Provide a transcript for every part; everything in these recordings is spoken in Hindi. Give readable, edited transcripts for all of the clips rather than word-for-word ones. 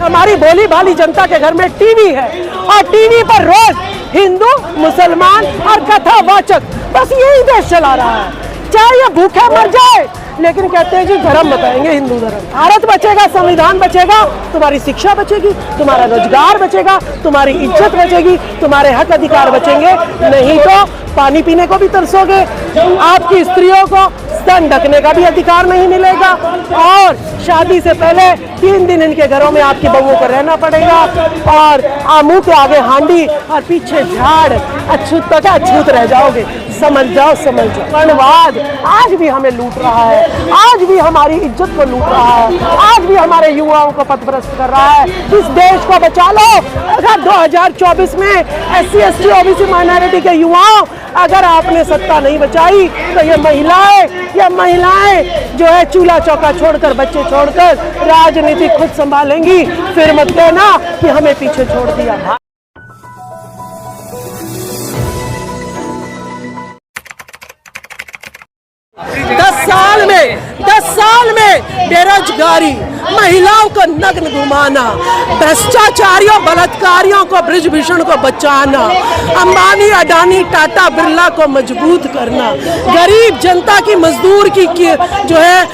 हमारी भोली भाली जनता के घर में टीवी है और टीवी पर रोज हिंदू, मुसलमान और कथावाचक बस यही देश चला रहा है। चाहे ये भूखे मर जाए लेकिन कहते हैं जी धर्म बताएंगे, हिंदू धर्म। भारत बचेगा, संविधान बचेगा, तुम्हारी शिक्षा बचेगी, तुम्हारा रोजगार बचेगा, तुम्हारी इज्जत बचेगी, तुम्हारे हक अधिकार बचेंगे। नहीं तो पानी पीने को भी तरसोगे, आपकी स्त्रियों को स्तन ढकने का भी अधिकार नहीं मिलेगा और शादी से पहले 3 दिन इनके घरों में आपकी बहुओं को रहना पड़ेगा और मुंह के आगे हांडी और पीछे झाड़, अछूत तक अछूत रह जाओगे। समझ जाओ, समझ जाओ। वर्णवाद आज भी हमें लूट रहा है, आज भी हमारी इज्जत को लूट रहा है, आज भी हमारे युवाओं को पथभ्रष्ट कर रहा है। इस देश को बचा लो। अगर 2024 में SC ST OBC माइनॉरिटी के युवाओं अगर आपने सत्ता नहीं बचाई तो ये महिलाएं जो है चूल्हा चौका छोड़कर, बच्चे छोड़कर राजनीति खुद संभालेंगी। फिर मत कहना कि हमें पीछे छोड़ दिया। दस साल में बेरोजगारी, महिलाओं को नग्न घुमाना, भ्रष्टाचारियों, बलात्कारियों को, बृजभूषण को बचाना, अंबानी, अडानी, टाटा, बिरला को मजबूत करना, गरीब जनता की, मजदूर की जो है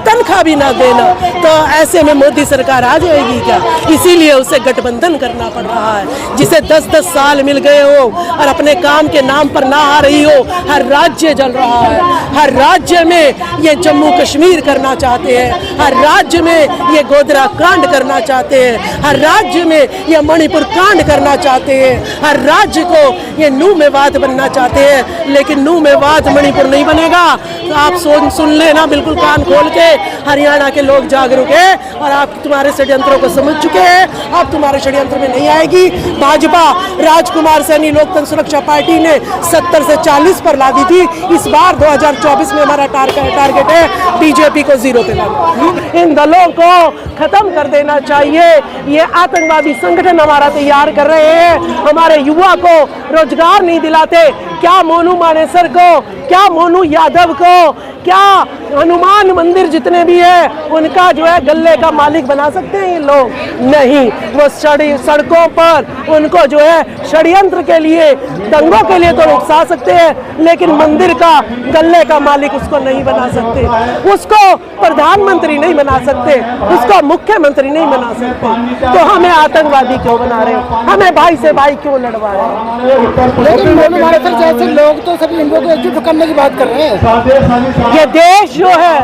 तनख्वाह भी ना देना, तो ऐसे में मोदी सरकार आ जाएगी क्या? इसीलिए उसे गठबंधन करना पड़ रहा है। जिसे 10-10 साल मिल गए हो और अपने काम के नाम पर ना आ रही हो, हर राज्य जल रहा है, हर राज्य में ये जम्मू कश्मीर करना चाहते हैं, हर राज्य में ये गोधरा कांड करना चाहते हैं, हर राज्य में ये मणिपुर कांड करना चाहते हैं, हर राज्य को ये नू मेवात बनना चाहते हैं। लेकिन नू मेवात मणिपुर नहीं बनेगा। तो आप सुन लेना बिल्कुल कान खोल के, हरियाणा के लोग जागरूक हैं और आप तुम्हारे षड्यंत्रों को समझ चुके हैं। अब तुम्हारे षड्यंत्र में नहीं आएगी। भाजपा, राजकुमार सैनी लोकतंत्र सुरक्षा पार्टी ने 70 से 40 पर ला दी थी। इस बार 2024 में हमारा टारगेट है बीजेपी को 0 पे लाना। इन दलों को खत्म कर देना चाहिए। ये आतंकवादी संगठन हमारा तैयार कर रहे हैं, हमारे युवा को रोजगार नहीं दिलाते। क्या मोनू मानेसर को, क्या मोनू यादव को, क्या हनुमान मंदिर जितने भी है उनका जो है गल्ले का मालिक बना सकते हैं ये लोग? नहीं। वो सड़कों पर उनको जो है षड्यंत्र के लिए, दंगों के लिए तो उकसा सकते हैं, लेकिन मंदिर का गल्ले का मालिक उसको नहीं बना सकते, उसको प्रधानमंत्री नहीं बना सकते, उसको मुख्यमंत्री नहीं बना सकते। तो हमें आतंकवादी क्यों बना रहे हो? हमें भाई से भाई क्यों लड़वा रहे हो? लेकिन मोनू मानेसर जैसे लोग तो सभी हिंदुओं को एकजुट करने की बात कर रहे हैं। ये देश जो है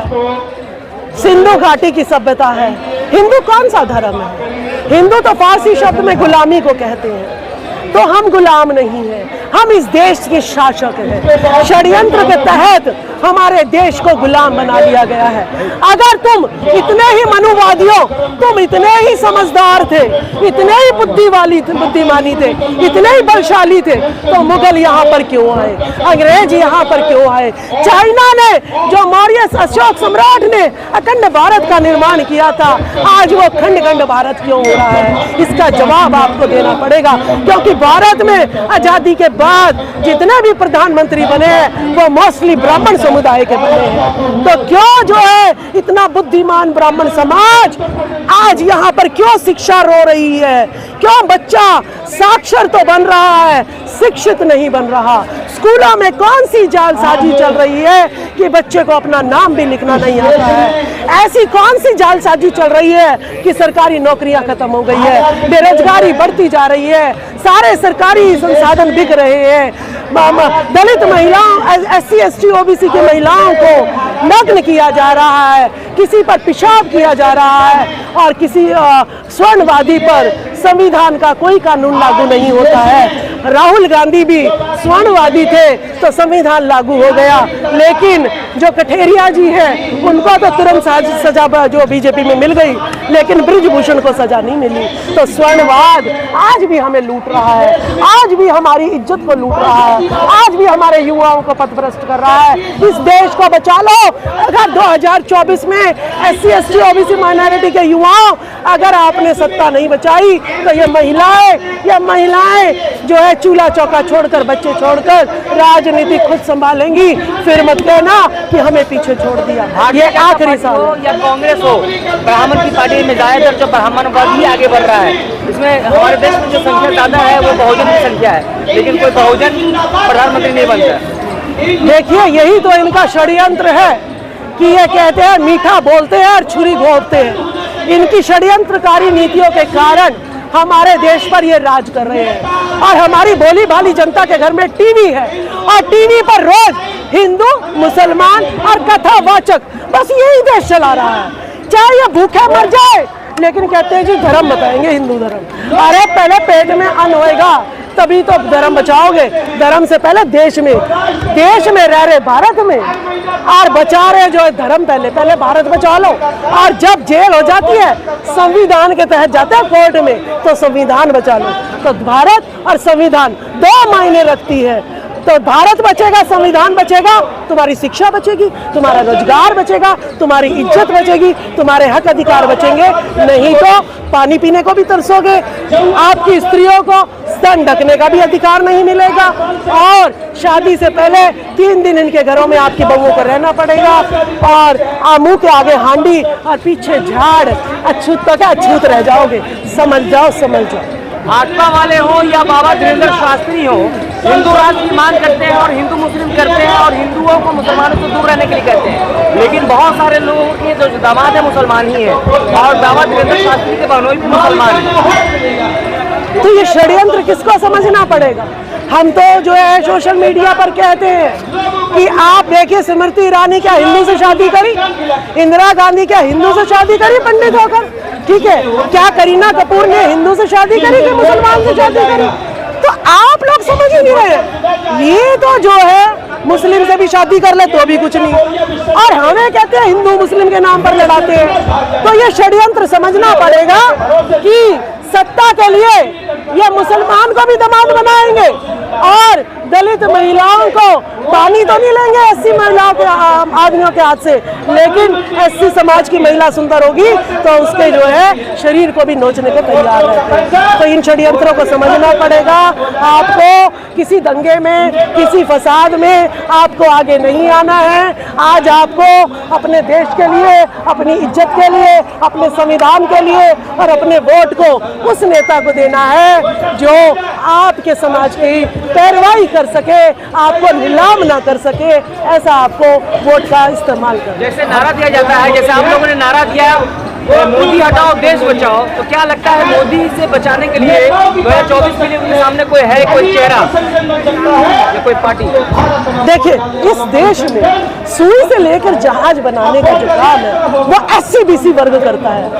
सिंधु घाटी की सभ्यता है। हिंदू कौन सा धर्म है? हिंदू तो फारसी शब्द में गुलामी को कहते हैं। तो हम गुलाम नहीं हैं, हम इस देश के शासक हैं। षड्यंत्र के तहत हमारे देश को गुलाम बना लिया गया है। अगर तुम इतने ही मनुवादियों, तुम इतने ही समझदार थे, इतने ही बुद्धिमानी थे, इतने ही बलशाली थे, तो मुगल यहाँ पर क्यों आए? अंग्रेज यहाँ पर क्यों आए? चाइना ने, जो मौर्य अशोक सम्राट ने अखंड भारत का निर्माण किया था, आज वो खंड खंड भारत क्यों हो रहा है? इसका जवाब आपको देना पड़ेगा। क्योंकि भारत में आजादी के बाद जितने भी प्रधानमंत्री बने हैं वो मोस्टली ब्राह्मण समुदाय के बने हैं। तो क्यों जो है इतना बुद्धिमान ब्राह्मण समाज आज यहाँ पर क्यों शिक्षा रो रही है? क्यों बच्चा साक्षर तो बन रहा है, शिक्षित नहीं बन रहा? स्कूलों में कौन सी जालसाजी चल रही है कि बच्चे को अपना नाम भी लिखना नहीं आता है? ऐसी कौन सी जालसाजी चल रही है कि सरकारी नौकरियां खत्म हो गई है, बेरोजगारी बढ़ती जा रही है, सारे सरकारी संसाधन बिक रहे हैं, दलित महिलाओं, SC ST OBC की महिलाओं को नग्न किया जा रहा है, किसी पर पेशाब किया जा रहा है और किसी स्वर्णवादी पर संविधान का कोई कानून लागू नहीं होता है। राहुल गांधी भी स्वर्णवादी थे तो संविधान लागू हो गया, लेकिन जो कठेरिया जी हैं उनको तो तुरंत सजा जो बीजेपी में मिल गई, लेकिन बृजभूषण को सजा नहीं मिली। तो स्वर्णवाद आज भी हमें लूट रहा है, आज भी हमारी इज्जत को लूट रहा है, आज भी हमारे युवाओं को पथभ्रष्ट कर रहा है। इस देश को बचा लो। अगर 2024 में SC ST OBC माइनॉरिटी के युवाओं अगर आपने सत्ता नहीं बचाई तो ये महिलाएं जो है चूल्हा चौका छोड़कर, बच्चे छोड़कर राजनीति खुद संभालेंगी। फिर मत कहना कि हमें पीछे छोड़ दिया। ये आखिरी साल हो या कांग्रेस हो, ब्राह्मण की पार्टी में ज्यादातर जो ब्राह्मणवाद ही आगे बढ़ रहा है। इसमें हमारे देश में जो संख्या ज्यादा है वो बहुजन की संख्या है, लेकिन कोई बहुजन प्रधानमंत्री नहीं बनता। देखिए, यही तो इनका षड्यंत्र है कि ये कहते हैं मीठा बोलते हैं और छुरी घोंपते हैं। इनकी षड्यंत्रकारी नीतियों के कारण हमारे देश पर ये राज कर रहे हैं। और हमारी भोली भाली जनता के घर में टीवी है और टीवी पर रोज हिंदू, मुसलमान और कथावाचक, बस यही देश चला रहा है। चाहे ये भूखे मर जाए, लेकिन कहते हैं जी धर्म बताएंगे, हिंदू धर्म। अरे पहले पेट में अन्न होएगा तभी तो धर्म बचाओगे। धर्म से पहले देश में रह रहे भारत में और बचा रहे जो है धर्म, पहले भारत बचा लो। और जब जेल हो जाती है, संविधान के तहत जाते हैं कोर्ट में, तो संविधान बचा लो। तो भारत और संविधान दो मायने रखती है। तो भारत बचेगा, संविधान बचेगा, तुम्हारी शिक्षा बचेगी, तुम्हारा रोजगार बचेगा, तुम्हारी इज्जत बचेगी, तुम्हारे हक अधिकार बचेंगे। नहीं तो पानी पीने को भी तरसोगे, आपकी स्त्रियों को स्तन ढकने का भी अधिकार नहीं मिलेगा, और शादी से पहले 3 दिन इनके घरों में आपकी बहुओं को रहना पड़ेगा, और मुंह के आगे हांडी और पीछे झाड़, अछूत तो क्या अछूत रह जाओगे। समझ जाओ। भाजपा वाले हो या बाबा धीरेन्द्र शास्त्री हो, हिंदू राष्ट्र की मांग करते हैं और हिंदू मुस्लिम करते हैं और हिंदुओं को मुसलमानों से दूर रहने के लिए कहते हैं। लेकिन बहुत सारे लोगों के जो दामाद है मुसलमान ही है, और बाबा धीरेन्द्र शास्त्री के बहनोई भी मुसलमान है। तो ये षड्यंत्र किसको समझना पड़ेगा। हम तो जो है सोशल मीडिया पर कहते हैं कि आप देखिए, स्मृति ईरानी क्या हिंदू से शादी करी, इंदिरा गांधी क्या हिंदू से शादी करी पंडित होकर, ठीक है। क्या करीना कपूर ने हिंदू से शादी करी कि मुसलमान से शादी करी। तो आप लोग समझ ही नहीं रहे। ये तो जो है मुस्लिम से भी शादी कर ले तो भी कुछ नहीं, और हमें कहते हैं हिंदू मुस्लिम के नाम पर लड़ाते हैं। तो ये षड्यंत्र समझना पड़ेगा कि सत्ता के लिए ये मुसलमान को भी दामाद बनाएंगे और दलित महिलाओं को पानी तो नहीं लेंगे एससी महिलाओं के आदमियों के हाथ से, लेकिन एससी समाज की महिला सुंदर होगी तो उसके जो है शरीर को भी नोचने को तैयार रहते हैं। तो इन षड्यंत्रों को समझना पड़ेगा। आपको किसी दंगे में, किसी फसाद में आपको आगे नहीं आना है। आज आपको अपने देश के लिए, अपनी इज्जत के लिए, अपने संविधान के लिए और अपने वोट को उस नेता को देना है जो आपके समाज की पैरवाई कर सके, आपको नीलाम ना कर सके। ऐसा आपको वोट का इस्तेमाल करना। जैसे नारा दिया जाता है, जैसे आप लोगों ने नारा दिया मोदी हटाओ देश बचाओ, तो क्या लगता है मोदी से बचाने के लिए 2024 के लिए उनके सामने कोई है, कोई चेहरा या कोई पार्टी? देखिए, इस देश में सुई से लेकर जहाज बनाने का जो काम है वो SC-BC वर्ग करता है,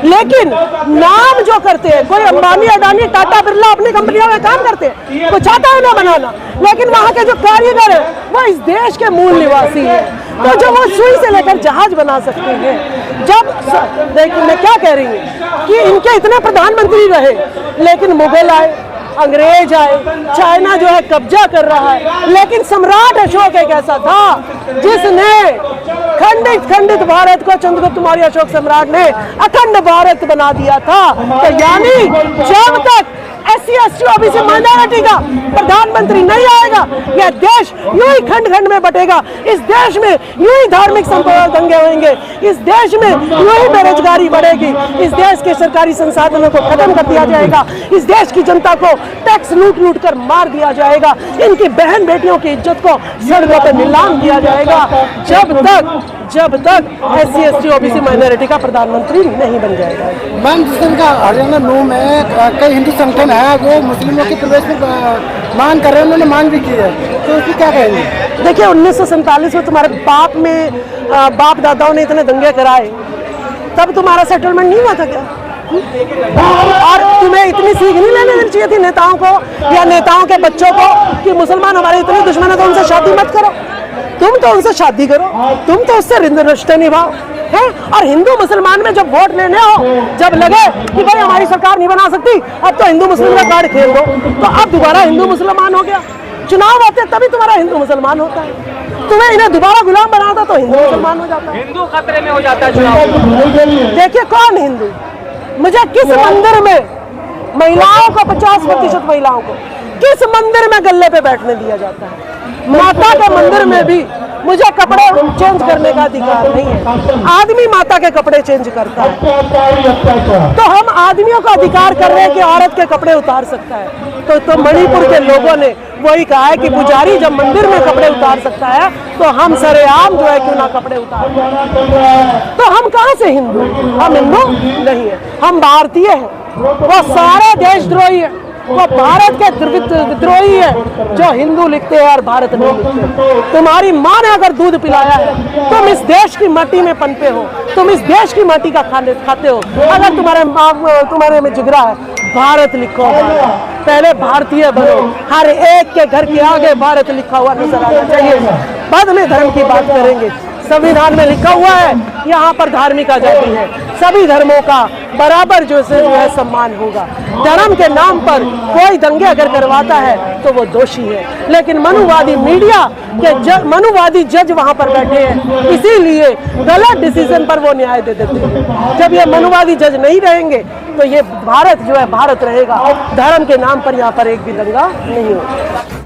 लेकिन नाम जो करते हैं, कोई अंबानी, अडानी, टाटा, बिरला अपनी कंपनियों में काम करते हैं, कोई चाहता है ना बनाना, लेकिन वहाँ के जो कारीगर है वो इस देश के मूल निवासी है। तो जब वो सुई से लेकर जहाज बना सकते हैं, जब देखिए मैं क्या कह रही हूँ कि इनके इतने प्रधानमंत्री रहे, लेकिन मुगल आए, अंग्रेज आए, चाइना जो है कब्जा कर रहा है, लेकिन सम्राट अशोक एक ऐसा था जिसने खंडित भारत को, चंद्रगुप्त मौर्य अशोक सम्राट ने अखंड भारत बना दिया था। तो यानी जब तक SC/ST OBC माइनॉरिटी का प्रधानमंत्री नहीं आएगा, यह देश यूं ही खंड में बटेगा। इस देश में यूं ही धार्मिक संप्रदाय दंगे होंगे, इस देश में यूं ही बेरोजगारी बढ़ेगी, इस देश के सरकारी संसाधनों को खत्म कर दिया जाएगा, इस देश की जनता को टैक्स लूट कर मार दिया जाएगा, इनकी बहन बेटियों की इज्जत को सड़कों पर नीलाम किया जाएगा, जब तक SC/ST OBC माइनॉरिटी का प्रधानमंत्री नहीं बन जाएगा। मैम, जिस दिन का हरियाणा नू में कई हिंदू संगठन है वो मुस्लिमों के प्रवेश में मांग कर रहे हैं, उन्होंने मांग भी की है, तो उसकी क्या कहेंगे? देखिए, 1947 में तुम्हारे बाप दादाओं ने इतने दंगे कराए, तब तुम्हारा सेटलमेंट नहीं हुआ था क्या? और तुम्हें इतनी सीख नहीं लेनी चाहिए थी नेताओं को या नेताओं के बच्चों को कि मुसलमान हमारे इतने दुश्मन है तो उनसे शादी मत करो। तुम तो उनसे शादी करो, तुम तो उससे रिश्ते निभाओ है। और हिंदू मुसलमान में जब वोट लेने हो, जब लगे कि भाई हमारी सरकार नहीं बना सकती, अब तो हिंदू मुस्लिम का कार्ड खेल दो, तो अब दोबारा हिंदू मुसलमान हो गया। चुनाव आते तभी तुम्हारा हिंदू मुसलमान होता है। तुम्हें इन्हें दोबारा गुलाम बनाता तो हिंदू मुसलमान हो जाता है। हिंदू खतरे में हो जाता है चुनाव। देखिए, कौन हिंदू, मुझे किस मंदिर में महिलाओं को 50% महिलाओं को किस मंदिर में गल्ले पे बैठने दिया जाता है? माता के मंदिर में भी मुझे कपड़े चेंज करने का अधिकार नहीं है। आदमी माता के कपड़े चेंज करता है, तो हम आदमियों का अधिकार कर रहे हैं कि औरत के कपड़े उतार सकता है। तो मणिपुर के लोगों ने वही कहा है कि पुजारी जब मंदिर में कपड़े उतार सकता है तो हम सरेआम जो है क्यों ना कपड़े उतार। तो हम कहाँ से हिंदू? हम हिंदू नहीं है, हम भारतीय हैं। वो सारे देशद्रोही है, वो भारत के विद्रोही है जो हिंदू लिखते हैं और भारत नहीं लिखते। तुम्हारी माँ ने अगर दूध पिलाया है, तुम इस देश की माटी में पनपे हो, तुम इस देश की माटी का खाते हो। अगर तुम्हारे में जिगरा है, भारत लिखो, पहले भारतीय बनो। हर एक के घर के आगे भारत लिखा हुआ नजर आना चाहिए। बाद में धर्म की बात करेंगे। संविधान में लिखा हुआ है यहाँ पर धार्मिक आजादी है, सभी धर्मों का बराबर जो है सम्मान होगा। धर्म के नाम पर कोई दंगे अगर करवाता है तो वो दोषी है। लेकिन मनुवादी मीडिया के मनुवादी जज वहाँ पर बैठे हैं, इसीलिए गलत डिसीजन पर वो न्याय दे देते हैं। जब ये मनुवादी जज नहीं रहेंगे तो ये भारत जो है भारत रहेगा। धर्म के नाम पर यहाँ पर एक भी दंगा नहीं होगा।